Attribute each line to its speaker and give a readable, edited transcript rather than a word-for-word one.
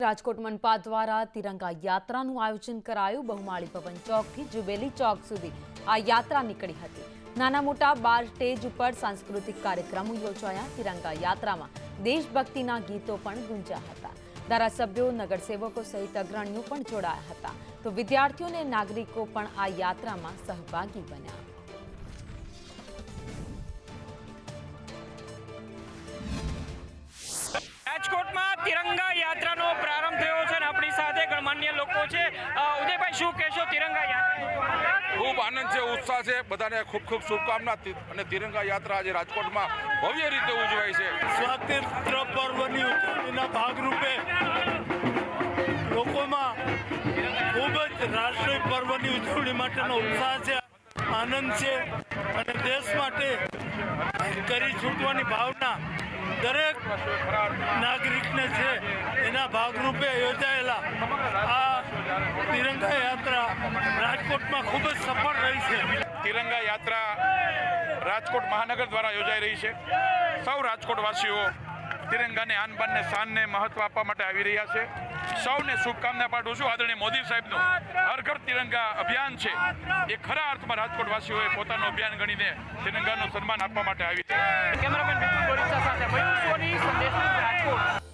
Speaker 1: રાજકોટ મનપા દ્વારા તિરંગા યાત્રાનું આયોજન કરાયું। બહુમાળી ભવન ચોકથી જુબેલી ચોક સુધી આ યાત્રા નીકળી હતી। નાના મોટા 12 સ્ટેજ ઉપર સાંસ્કૃતિક કાર્યક્રમો યોજાયા। તિરંગા યાત્રામાં દેશભક્તિના ગીતો પણ ગુંજ્યા હતા। ધારાસભ્યો, નગરસેવકો સહિત અગ્રણીઓ પણ જોડાયા હતા, તો વિદ્યાર્થીઓ અને નાગરિકો પણ આ યાત્રામાં સહભાગી બન્યા।
Speaker 2: રાજકોટમાં તિરંગા યાત્રાનો પ્રારંભ થયો છે અને આપણી સાથે ગણમાન્ય લોકો છે। ઉદયભાઈ, શું કહેશો તિરંગા યાત્રા?
Speaker 3: ખૂબ આનંદ છે, ઉત્સાહ છે, બધાને ખૂબ ખૂબ શુભકામના। અને તિરંગા યાત્રા આજે રાજકોટમાં ભવ્ય રીતે ઉજવાય છે।
Speaker 4: સ્વાતંત્ર્ય પર્વની ઉજવણીના ભાગરૂપે લોકોમાં ખૂબ જ રાષ્ટ્રીય પર્વની ઉજવણી માટેનો ઉત્સાહ છે, આનંદ છે અને દેશ માટે કરી છૂટવાની ભાવના દરેક નાગરિકને છે। એના ભાગરૂપે યોજાયેલા આ તિરંગા યાત્રા રાજકોટમાં ખૂબ જ સફળ રહી છે।
Speaker 3: તિરંગા યાત્રા રાજકોટ મહાનગર દ્વારા યોજાઈ રહી છે। સૌ રાજકોટવાસીઓ તિરંગાને આનબાનને શાનને મહત્વ આપવા માટે આવી રહ્યા છે। સૌને શુભકામના પાઠવું છું। આદરણીય મોદી સાહેબનું હર ઘર તિરંગા અભિયાન છે, એ ખરા અર્થમાં રાજકોટવાસીઓએ પોતાનું અભિયાન ગણીને તિરંગાનું સન્માન આપવા માટે આવી છે।
Speaker 2: કેમેરામેન વિપુલ બોરીચા સાથે મયુર સોની, સંદેશ રાજકોટ।